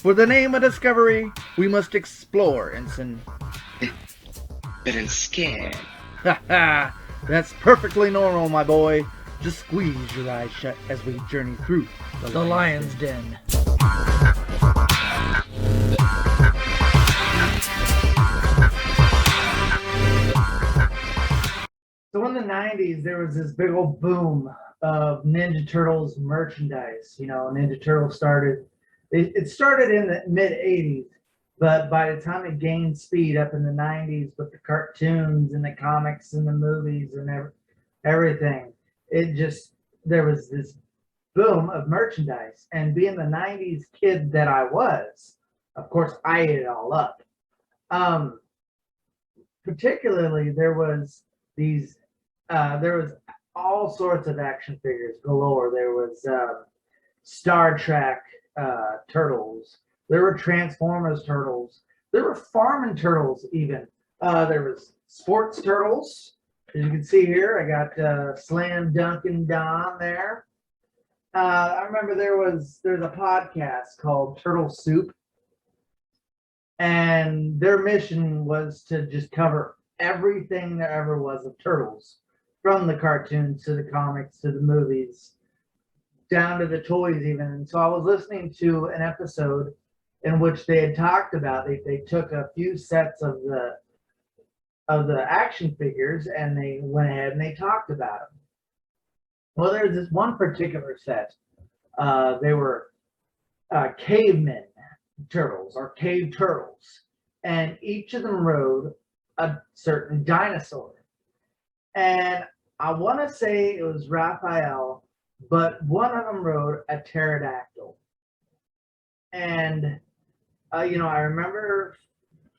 For the name of discovery, we must explore, Ensign. Been scared. Ha ha! That's perfectly normal, my boy. Just squeeze your eyes shut as we journey through the Lion's Den. So in the 90s, there was this big old boom of Ninja Turtles merchandise. Ninja Turtles it started in the mid 80s, but by the time it gained speed up in the 90s with the cartoons and the comics and the movies and everything, there was this boom of merchandise. And being the 90s kid that I was, of course, I ate it all up. Particularly, there was all sorts of action figures galore. There was Star Trek turtles. There were Transformers turtles. There were Farming turtles even. There was sports turtles. As you can see here, I got Slam Dunkin' Don there. I remember there's a podcast called Turtle Soup, and their mission was to just cover everything there ever was of turtles, from the cartoons to the comics to the movies, down to the toys even. And so I was listening to an episode in which they had talked about they took a few sets of the action figures and they went ahead and they talked about them. Well, there's this one particular set. They were cavemen turtles or cave turtles, and each of them rode a certain dinosaur. And I want to say it was Raphael, but one of them rode a pterodactyl. And I remember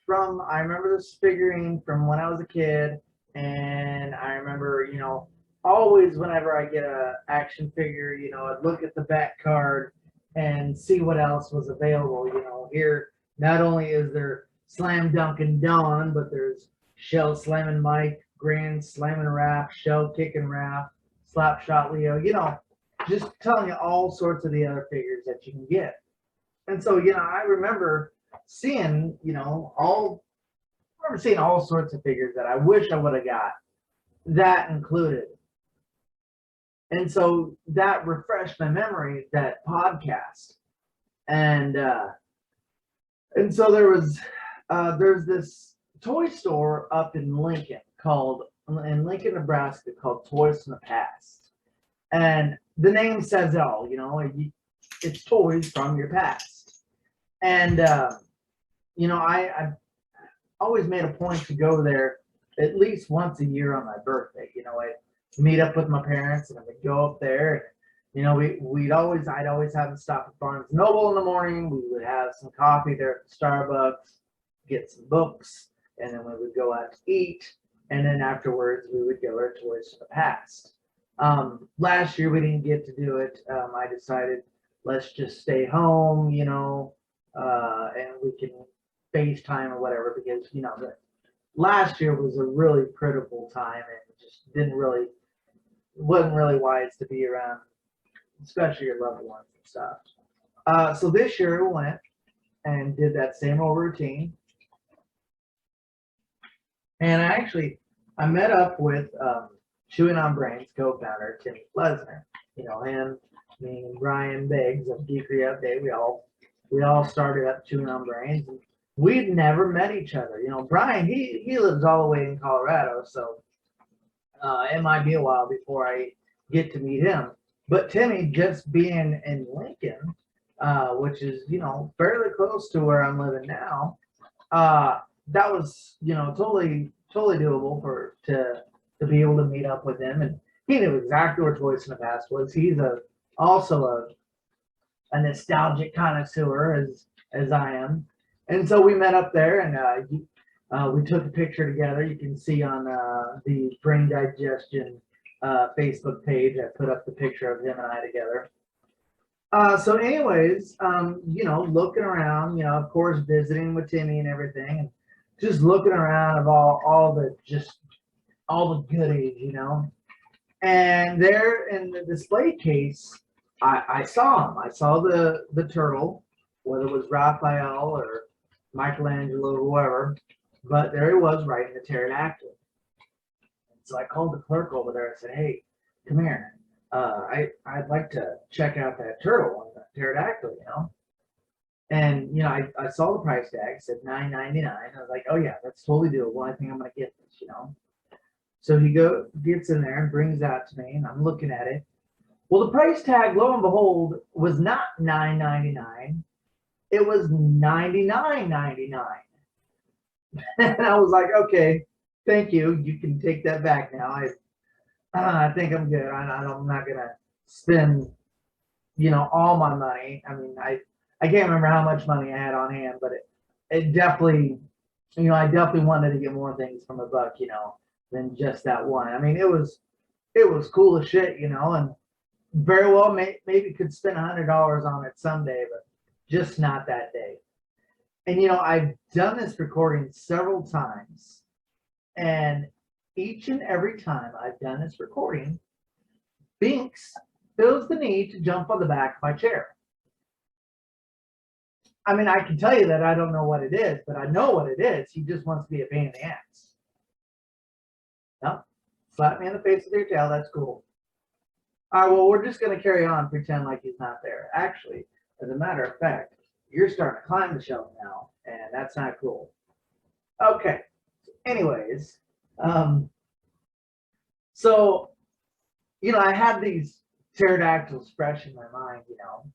this figurine from when I was a kid, and I remember always whenever I get a action figure, I'd look at the back card and see what else was available. Here not only is there Slam Dunkin' Don, but there's Shell Slamming Mike, Grand Slamming Raph, Shell Kicking Raph, Slapshot Leo, just telling you all sorts of the other figures that you can get. And so, I remember seeing, all sorts of figures that I wish I would have got, that included. And so that refreshed my memory, that podcast. And so there's this toy store up in Lincoln Nebraska called Toys from the Past. And the name says it all, it's toys from your past. And I always made a point to go there at least once a year on my birthday. I meet up with my parents and we'd go up there. And, I'd always have them stop at Barnes Noble in the morning. We would have some coffee there at the Starbucks, get some books, and then we would go out to eat. And then afterwards, we would go to Toys from the Past. Last year we didn't get to do it. I decided let's just stay home, and we can FaceTime or whatever, because last year was a really critical time and just wasn't really wise to be around, especially your loved ones and stuff. So this year we went and did that same old routine. And I met up with Chewing on Brains co-founder Tim Flesner. Him, me, and Brian Biggs of Geekery Update. We all started up Chewing on Brains. And we'd never met each other. Brian, he lives all the way in Colorado, so it might be a while before I get to meet him. But Timmy, just being in Lincoln, which is fairly close to where I'm living now, that was totally doable to be able to meet up with him. And he knew exactly where Toys from the Past was. He's also a nostalgic connoisseur as I am. And so we met up there, and we took a picture together. You can see on the Brain Digestion Facebook page, I put up the picture of him and I together. So anyways, looking around, of course, visiting with Timmy and everything, and just looking around of all the goodies, And there in the display case, I saw him. I saw the turtle, whether it was Raphael or Michelangelo or whoever, but there he was writing the pterodactyl. And so I called the clerk over there and said, hey, come here. I'd like to check out that turtle on the pterodactyl, you know? And, you know, I saw the price tag, said $9.99. I was like, oh yeah, that's totally doable. I think I'm going to get this, you know? So he gets in there and brings that to me, and I'm looking at it. Well, the price tag, lo and behold, was not $9.99. It was $99.99. And I was like, okay, thank you. You can take that back now. I think I'm good. I'm not gonna spend, you know, all my money. I mean, I can't remember how much money I had on hand, but it definitely, you know, I definitely wanted to get more things from a buck, you know, than just that one. I mean, it was cool as shit, you know, and very well maybe could spend $100 on it someday, but just not that day. And you know, I've done this recording several times, and each and every time I've done this recording, Binks feels the need to jump on the back of my chair. I mean, I can tell you that I don't know what it is, but I know what it is. He just wants to be a pain in the ass. No, slap me in the face with your tail. That's cool. All right, well, we're just going to carry on, pretend like he's not there. Actually, as a matter of fact, you're starting to climb the shelf now, and that's not cool. Okay. Anyways, so, you know, I had these pterodactyls fresh in my mind, you know,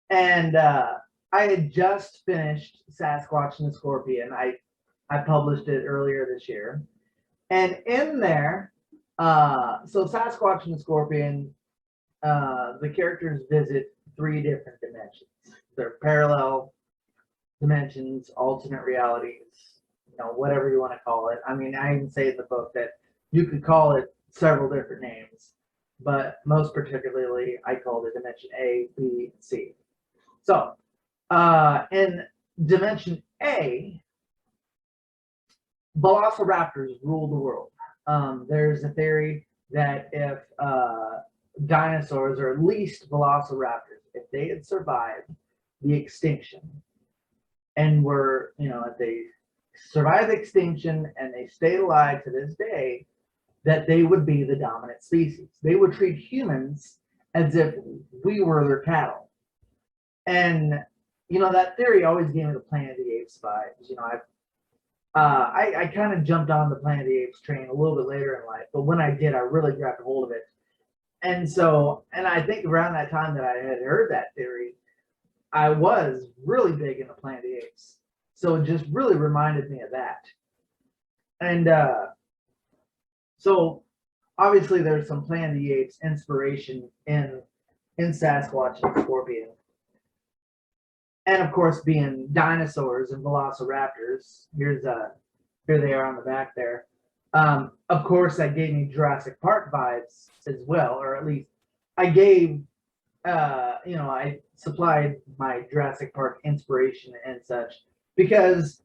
and I had just finished Sasquatch and the Scorpion. I published it earlier this year, and in there, so Sasquatch and the Scorpion, the characters visit 3 different dimensions. They're parallel dimensions, alternate realities, you know, whatever you want to call it. I mean, I even say in the book that you could call it several different names, but most particularly, I called it Dimension A, B, and C. So, in Dimension A, velociraptors rule the world. There's a theory that if dinosaurs, or at least velociraptors, if they had survived the extinction and were, you know, if they survived the extinction and they stayed alive to this day, that they would be the dominant species. They would treat humans as if we were their cattle. And, you know, that theory always gave me the Planet of the Apes vibes. You know, I kind of jumped on the Planet of the Apes train a little bit later in life, but when I did, I really grabbed a hold of it. And so, and I think around that time that I had heard that theory, I was really big into Planet of the Apes. So it just really reminded me of that. And so obviously there's some Planet of the Apes inspiration in Sasquatch and Scorpion. And of course, being dinosaurs and velociraptors, here they are on the back there. Of course, that gave me Jurassic Park vibes as well, or at least I gave, you know, I supplied my Jurassic Park inspiration and such, because,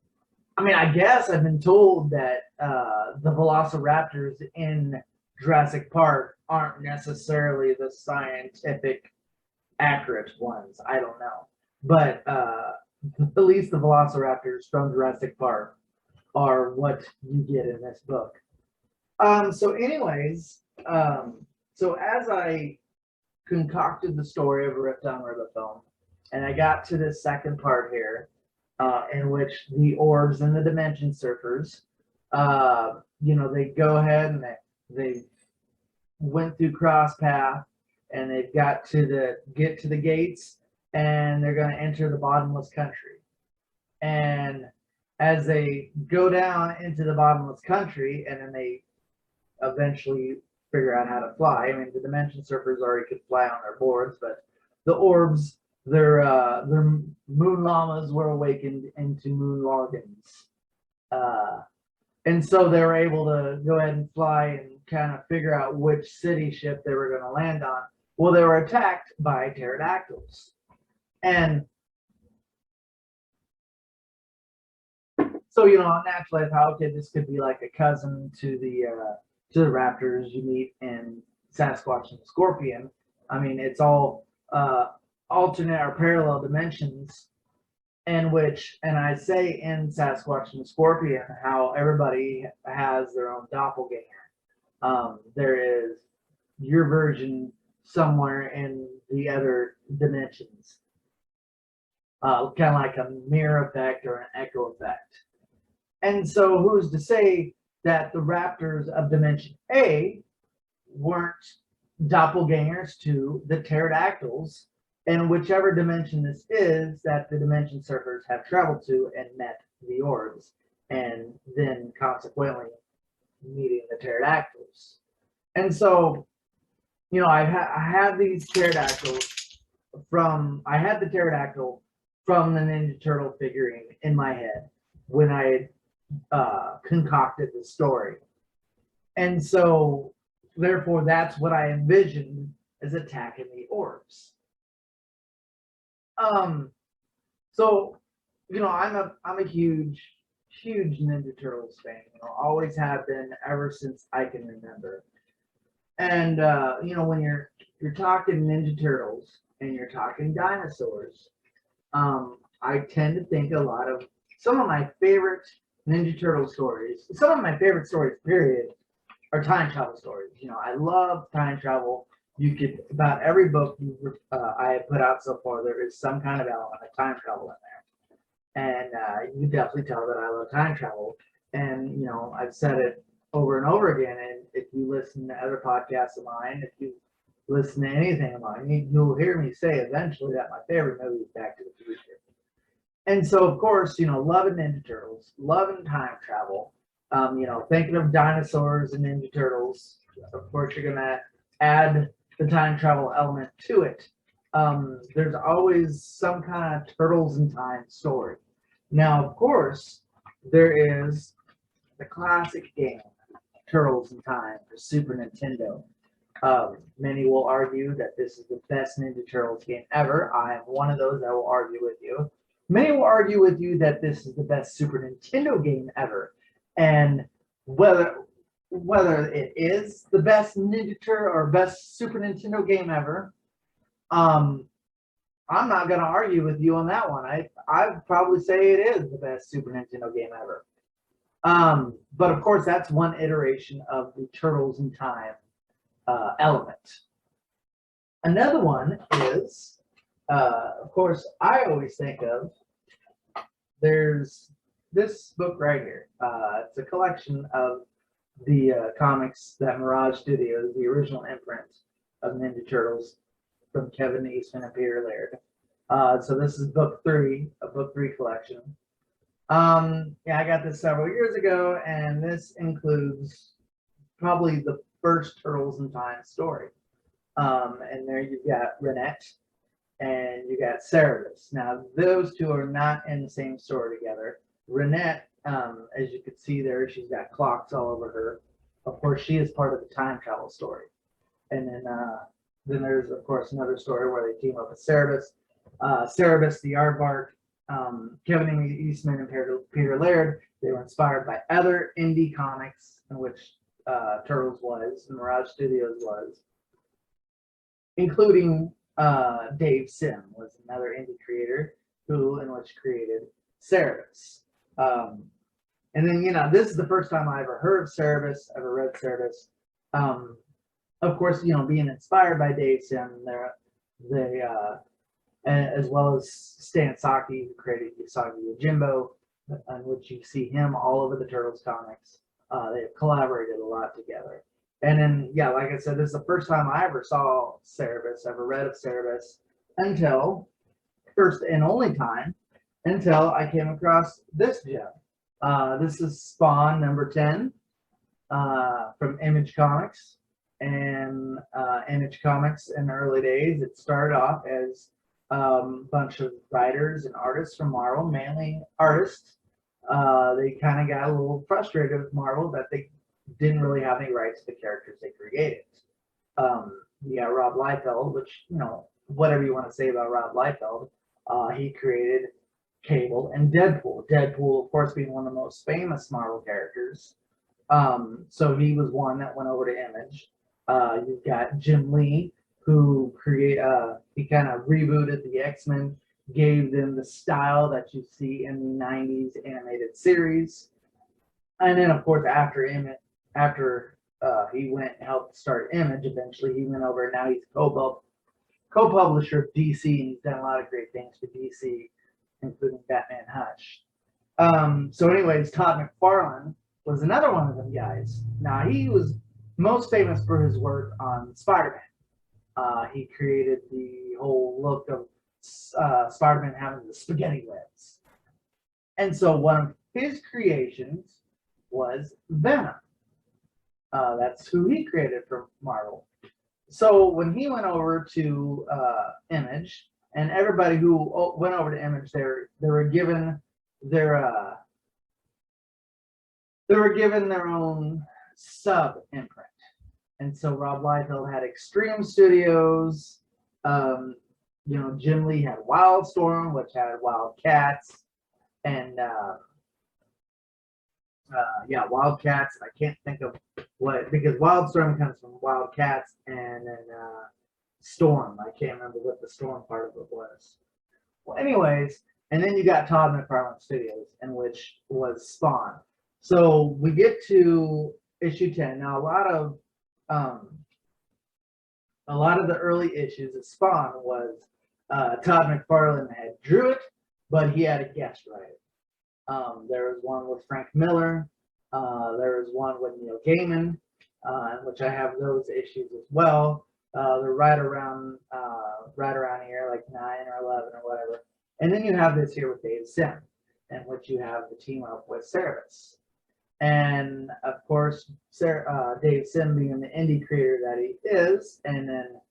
I mean, I guess I've been told that the velociraptors in Jurassic Park aren't necessarily the scientific accurate ones. I don't know. But at least the velociraptors from Jurassic Park are what you get in this book. So anyways, so as I concocted the story of Rift on Ribophone, and I got to this second part here, in which the orbs and the dimension surfers, you know, they go ahead and they went through cross path, and they've got to get to the gates, and they're going to enter the bottomless country. And as they go down into the bottomless country, and then they eventually figure out how to fly. I mean, the dimension surfers already could fly on their boards, but the orbs, their moon llamas were awakened into moon logans. And so they were able to go ahead and fly and kind of figure out which city ship they were going to land on. Well, they were attacked by pterodactyls. And so, you know, naturally I thought, okay, this could be like a cousin to the raptors you meet in Sasquatch and Scorpion. I mean, it's all alternate or parallel dimensions and I say in Sasquatch and Scorpion how everybody has their own doppelganger. There is your version somewhere in the other dimensions, kind of like a mirror effect or an echo effect. And so, who's to say that the raptors of Dimension A weren't doppelgangers to the pterodactyls in whichever dimension this is that the dimension surfers have traveled to and met the orbs, and then consequently meeting the pterodactyls. And so, I had these pterodactyls I had the pterodactyl from the Ninja Turtle figurine in my head when I concocted the story. And so, therefore, that's what I envisioned as attacking the orbs. So, I'm a huge Ninja Turtles fan. Always have been ever since I can remember. And when you're talking Ninja Turtles and you're talking dinosaurs, I tend to think a lot of some of my favorite Ninja Turtle stories. Some of my favorite stories, period, are time travel stories. I love time travel. You could about every book I have put out so far, there is some kind of element of time travel in there, and you definitely tell that I love time travel. And I've said it over and over again. And if you listen to other podcasts of mine, if you listen to anything of mine, you'll hear me say eventually that my favorite movie is Back to the Future. And so, of course, loving Ninja Turtles, loving time travel, thinking of dinosaurs and Ninja Turtles, of course, you're going to add the time travel element to it. There's always some kind of Turtles in Time story. Now, of course, there is the classic game, Turtles in Time for Super Nintendo. Many will argue that this is the best Ninja Turtles game ever. I am one of those that will argue with you. Many will argue with you that this is the best Super Nintendo game ever. And whether it is the best Ninja Turtle or best Super Nintendo game ever, I'm not going to argue with you on that one. I'd probably say it is the best Super Nintendo game ever. But of course, that's one iteration of the Turtles in Time element. Another one is, of course, I always think of, there's this book right here. It's a collection of the comics that Mirage Studios, the original imprint of Ninja Turtles from Kevin Eastman and Peter Laird. So this is book 3, a book 3 collection. I got this several years ago, and this includes probably the first Turtles in Time story. And there you've got Renette and you got Cerebus. Now, those two are not in the same story together. Renette, as you can see there, she's got clocks all over her. Of course, she is part of the time travel story. And then there's, of course, another story where they team up with Cerebus. Cerebus, the aardvark, Kevin Eastman and Peter Laird, they were inspired by other indie comics in which Turtles was, and Mirage Studios was, including Dave Sim was another indie creator in which created Cerebus. And then, this is the first time I ever heard of Cerebus, ever read Cerebus. Of course, being inspired by Dave Sim, they as well as Stan Sakai, who created Usagi Yojimbo, on which you see him all over the Turtles comics. They have collaborated a lot together. And then, like I said, this is the first time I ever saw Cerebus, ever read of Cerebus, until, first and only time, until I came across this gem. This is Spawn number 10 from Image Comics. And Image Comics in the early days, it started off as a bunch of writers and artists from Marvel, mainly artists. They kind of got a little frustrated with Marvel that they didn't really have any rights to the characters they created. Rob Liefeld, which, whatever you want to say about Rob Liefeld, he created Cable and Deadpool. Deadpool, of course, being one of the most famous Marvel characters. So he was one that went over to Image. You've got Jim Lee, who he kind of rebooted the X-Men gave them the style that you see in the 90s animated series. And then, of course, after he went and helped start Image, eventually he went over and now he's co-publisher of DC, and he's done a lot of great things for DC, including Batman Hush. So anyways, Todd McFarlane was another one of them guys. Now, he was most famous for his work on Spider-Man. He created the whole look of Spider-Man having the spaghetti webs. And so one of his creations was Venom. That's who he created for Marvel. So when he went over to Image, and everybody who went over to Image, they were given their own sub imprint. And so Rob Liefeld had Extreme Studios. Jim Lee had Wildstorm, which had Wildcats, and Wildcats. I can't think of what, because Wildstorm comes from Wildcats, and then Storm. I can't remember what the Storm part of it was. Well, anyways, and then you got Todd McFarlane Studios, in which was Spawn. So we get to issue 10. Now, a lot of the early issues of Spawn was Todd McFarlane had drew it, but he had a guest write it. There was one with Frank Miller. There was one with Neil Gaiman, which I have those issues as well. They're right around here, like 9 or 11 or whatever. And then you have this here with Dave Sim, in which you have the team up with Cerebus. And of course, Dave Sim being the indie creator that he is, and then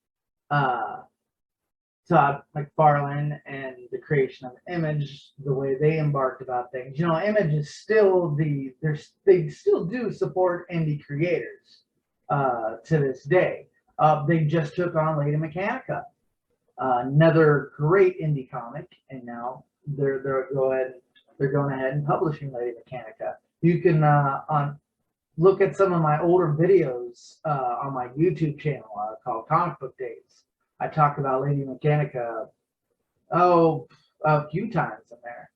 Todd McFarlane and the creation of Image, the way they embarked about things. Image is still they still do support indie creators to this day. They just took on Lady Mechanica, another great indie comic, and now they're going ahead and publishing Lady Mechanica. You can look at some of my older videos on my YouTube channel called Comic Book Days. I talk about Lady Mechanica a few times in there.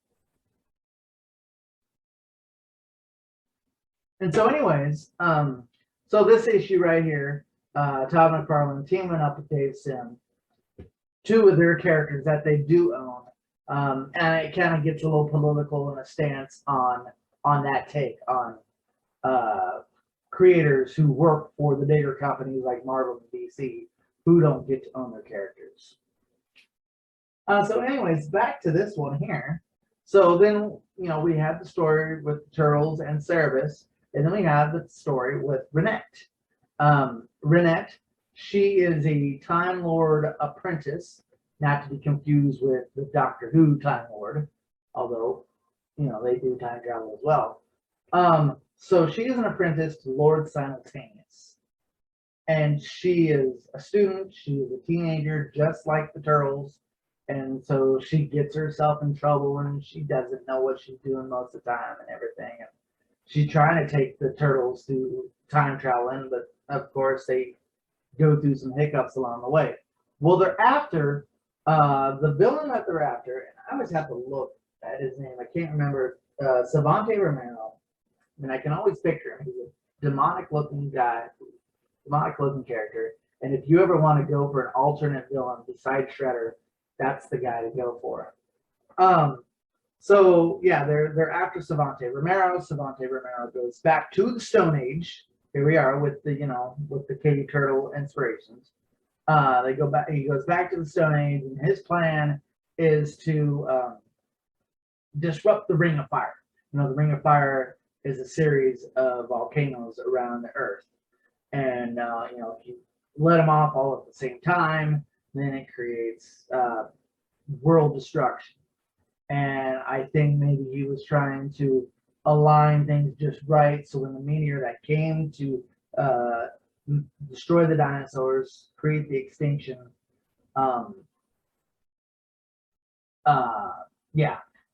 And so anyways, so this issue right here, Todd McFarlane teaming up with Dave Sim, two of their characters that they do own. And it kind of gets a little political in a stance on that take on creators who work for the bigger companies like Marvel and DC who don't get to own their characters. So anyways, back to this one here. So then, we have the story with the Turtles and Cerebus, and then we have the story with Renette. Renette, she is a Time Lord apprentice, not to be confused with the Doctor Who Time Lord, although, they do time travel as well. So she is an apprentice to Lord Simultaneous. And she is a student, she is a teenager, just like the Turtles. And so she gets herself in trouble and she doesn't know what she's doing most of the time and everything. And she's trying to take the Turtles to time traveling, but of course they go through some hiccups along the way. Well, they're after, the villain that they're after, and I always have to look at his name, I can't remember, Savante Romero. And I can always picture him. He's a demonic looking guy, demonic looking character. And if you ever want to go for an alternate villain besides Shredder, that's the guy to go for. So yeah, they're after Savante Romero. Savante Romero goes back to the Stone Age. Here we are with the Cave Turtle inspirations. He goes back to the Stone Age, and his plan is to disrupt the Ring of Fire. The Ring of Fire is a series of volcanoes around the Earth, and if you let them off all at the same time, then it creates world destruction. And I think maybe he was trying to align things just right, so when the meteor that came to destroy the dinosaurs, create the extinction,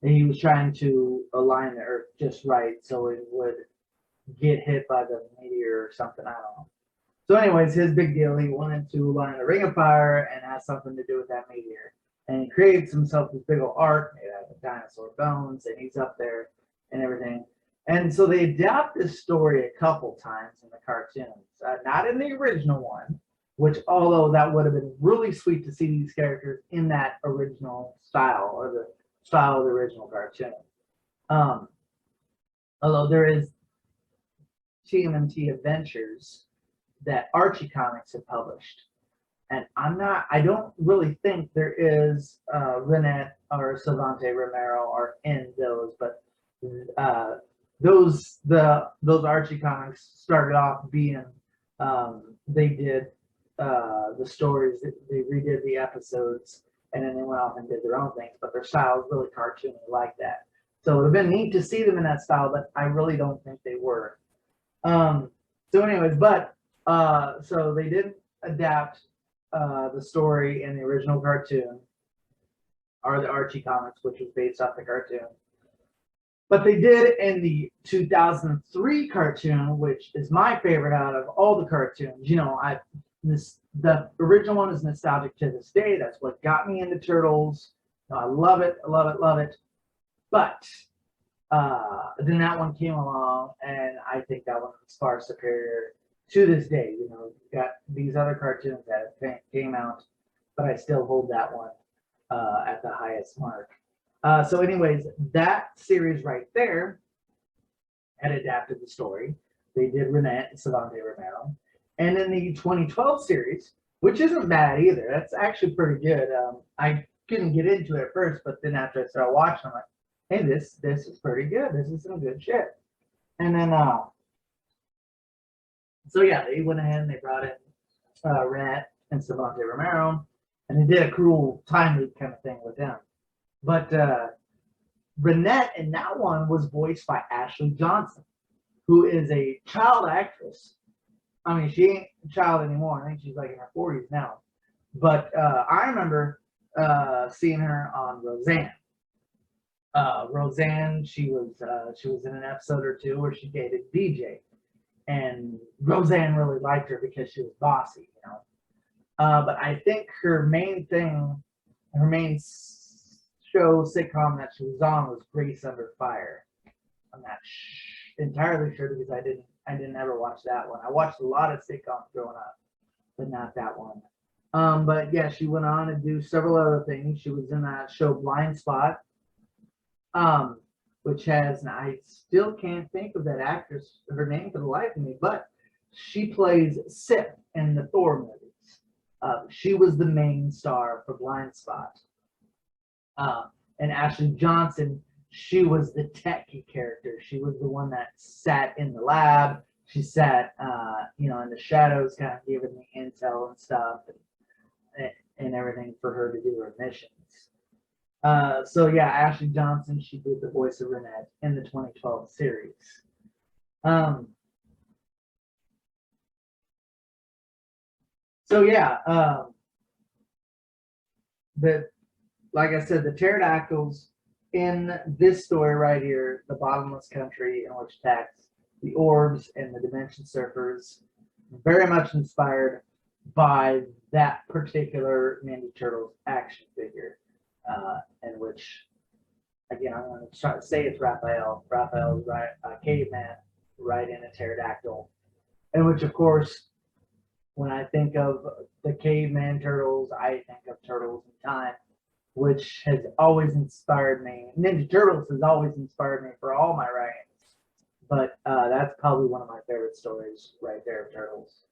and he was trying to align the Earth just right so it would get hit by the meteor or something, I don't know. So anyways, his big deal, he wanted to align the Ring of Fire and has something to do with that meteor. and he creates himself this big old ark made out of dinosaur bones, and he's up there and everything. And so they adapt this story a couple times in the cartoons, not in the original one, which although that would have been really sweet to see these characters in that original style or the style of the original cartoon. Although there is TMNT Adventures that Archie Comics have published. And I don't really think there is Renette or Savante Romero are in those, but those Archie Comics started off being they did the stories, they redid the episodes, and then they went off and did their own things, but their style is really cartoony like that. So it would have been neat to see them in that style, but I really don't think they were. So anyways, but so they did adapt the story in the original cartoon, or the Archie Comics, which was based off the cartoon. But they did in the 2003 cartoon, which is my favorite out of all the cartoons. You know, the original one is nostalgic to this day. That's what got me into Turtles. I love it, I love it, love it. But then that one came along, and I think that one is far superior to this day. You know, you've got these other cartoons that came out, but I still hold that one at the highest mark. So anyways, that series right there had adapted the story. They did Renette and Savante Romero. And in the 2012 series, which isn't bad either, that's actually pretty good. I couldn't get into it at first, but then after I started watching, I'm like, hey, this is pretty good. This is some good shit. And then, so yeah, they went ahead and they brought in Renette and Savante Romero, and they did a cool time loop kind of thing with them. But Renette in that one was voiced by Ashley Johnson, who is a child actress. I mean, she ain't a child anymore. I think she's like in her 40s now. But I remember seeing her on Roseanne. Roseanne, she was in an episode or two where she dated DJ, and Roseanne really liked her because she was bossy, you know. But I think her main show sitcom that she was on was Grace Under Fire. I'm not entirely sure because I didn't ever watch that one. I watched a lot of sitcoms growing up, but not that one. But yeah, she went on to do several other things. She was in that show Blind Spot, which has, and I still can't think of that actress, her name for the life of me, but she plays Sif in the Thor movies. She was the main star for Blind Spot. And Ashley Johnson, she was the techie character. She was the one that sat in the lab. She sat, in the shadows, kind of giving the intel and stuff, and everything for her to do her missions. So yeah, Ashley Johnson, she did the voice of Renette in the 2012 series. So yeah, like I said, the pterodactyls in this story right here, the bottomless country in which attacks the orbs and the dimension surfers, very much inspired by that particular Ninja Turtles action figure, in which, again, I'm going to try to say it's Raphael. Raphael is a caveman riding a pterodactyl, in which, of course, when I think of the caveman turtles, I think of Turtles in Time, which has always inspired me. Ninja Turtles has always inspired me for all my writings, but that's probably one of my favorite stories right there of Turtles.